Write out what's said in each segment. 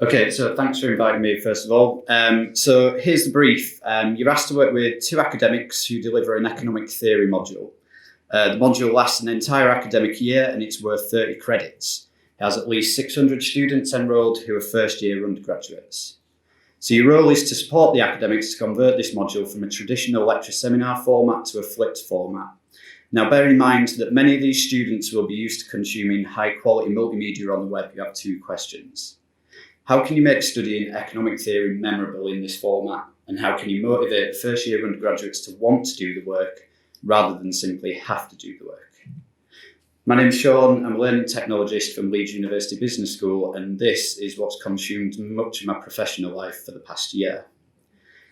Okay, so thanks for inviting me, first of all. So here's the brief. You're asked to work with two academics who deliver an economic theory module. The module lasts an entire academic year and it's worth 30 credits. It has at least 600 students enrolled who are first-year undergraduates. So your role is to support the academics to convert this module from a traditional lecture seminar format to a flipped format. Now, bear in mind that many of these students will be used to consuming high-quality multimedia on the web. You have two questions. How can you make studying economic theory memorable in this format? And how can you motivate first-year undergraduates to want to do the work rather than simply have to do the work? My name's Sean, I'm a learning technologist from Leeds University Business School, and this is what's consumed much of my professional life for the past year.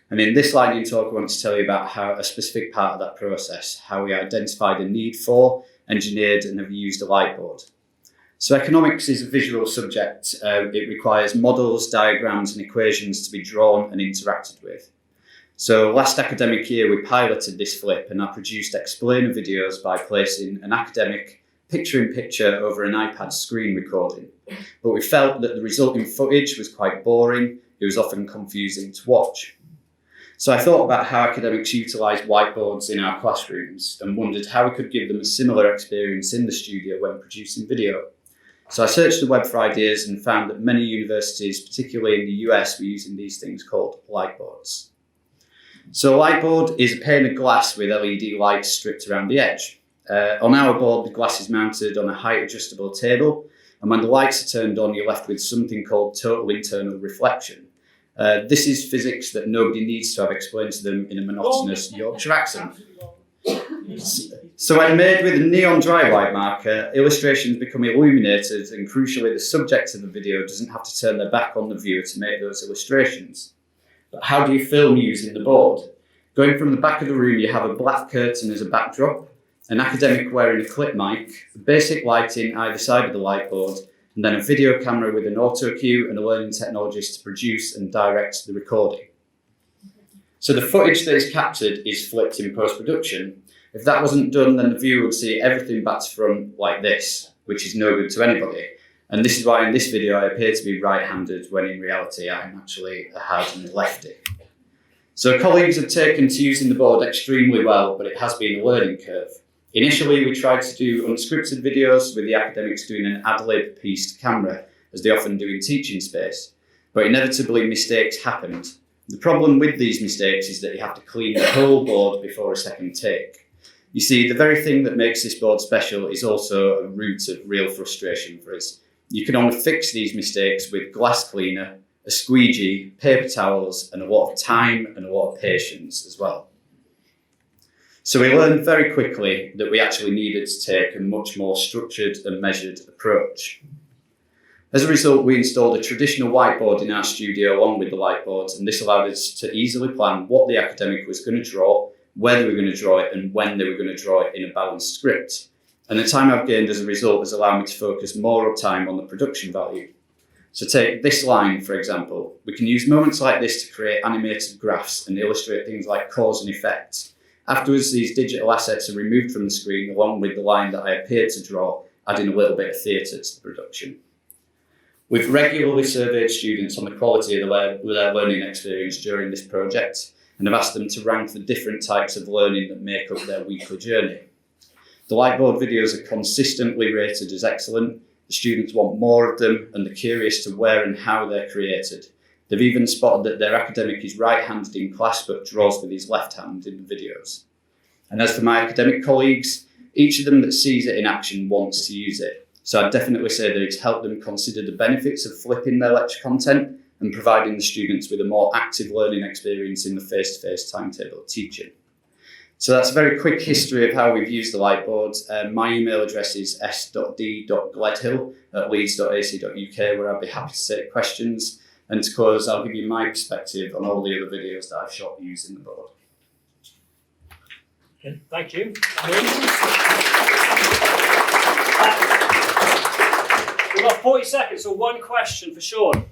And in this lightning talk, I want to tell you about how a specific part of that process, how we identified a need for, engineered, and have used a Lightboard. So economics is a visual subject. It requires models, diagrams, and equations to be drawn and interacted with. So last academic year, we piloted this flip, and I produced explainer videos by placing an academic picture-in-picture over an iPad screen recording. But we felt that the resulting footage was quite boring. It was often confusing to watch. So I thought about how academics utilise whiteboards in our classrooms and wondered how we could give them a similar experience in the studio when producing video. So I searched the web for ideas and found that many universities, particularly in the US, were using these things called lightboards. So a lightboard is a pane of glass with LED lights stripped around the edge. On our board, the glass is mounted on a height adjustable table, and when the lights are turned on, you're left with something called total internal reflection. This is physics that nobody needs to have explained to them in a monotonous Yorkshire accent. So when made with a neon dry white marker, illustrations become illuminated, and crucially the subject of the video doesn't have to turn their back on the viewer to make those illustrations. But how do you film using the board? Going from the back of the room, you have a black curtain as a backdrop, an academic wearing a clip mic, basic lighting either side of the lightboard, and then a video camera with an auto cue and a learning technologist to produce and direct the recording. So the footage that is captured is flipped in post-production. If that wasn't done, then the viewer would see everything back to front like this, which is no good to anybody. And this is why in this video I appear to be right-handed when in reality I'm actually a hardened lefty. So colleagues have taken to using the board extremely well, but it has been a learning curve. Initially, we tried to do unscripted videos with the academics doing an ad-lib piece to camera, as they often do in teaching space. But inevitably, mistakes happened. The problem with these mistakes is that you have to clean the whole board before a second take. You see, the very thing that makes this board special is also a root of real frustration for us. You can only fix these mistakes with glass cleaner, a squeegee, paper towels, and a lot of time and a lot of patience as well. So we learned very quickly that we actually needed to take a much more structured and measured approach. As a result, we installed a traditional whiteboard in our studio along with the lightboards, and this allowed us to easily plan what the academic was going to draw, where they were going to draw it, and when they were going to draw it in a balanced script. And the time I've gained as a result has allowed me to focus more time on the production value. So take this line, for example. We can use moments like this to create animated graphs and illustrate things like cause and effect. Afterwards, these digital assets are removed from the screen along with the line that I appeared to draw, adding a little bit of theatre to the production. We've regularly surveyed students on the quality of their learning experience during this project and have asked them to rank the different types of learning that make up their weekly journey. The Lightboard videos are consistently rated as excellent, the students want more of them, and they're curious to where and how they're created. They've even spotted that their academic is right-handed in class but draws with his left hand in the videos. And as for my academic colleagues, each of them that sees it in action wants to use it. So I'd definitely say that it's helped them consider the benefits of flipping their lecture content and providing the students with a more active learning experience in the face-to-face timetable of teaching. So that's a very quick history of how we've used the Lightboard. My email address is s.d.gledhill@leeds.ac.uk, where I'd be happy to take questions. And to close, I'll give you my perspective on all the other videos that I've shot using the board. Okay, thank you. We've got 40 seconds, so one question for Sean.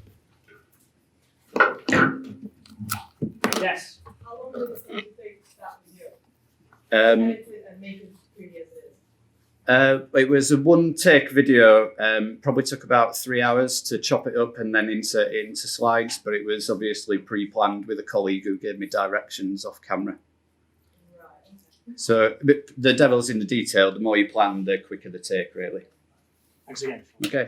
Yes? How long does it take that video? Edit it and make it 3 years It was a one-take video. Probably took about 3 hours to chop it up and then insert it into slides, but it was obviously pre-planned with a colleague who gave me directions off camera. So the devil's in the detail. The more you plan, the quicker the take, really. Thanks again. Okay.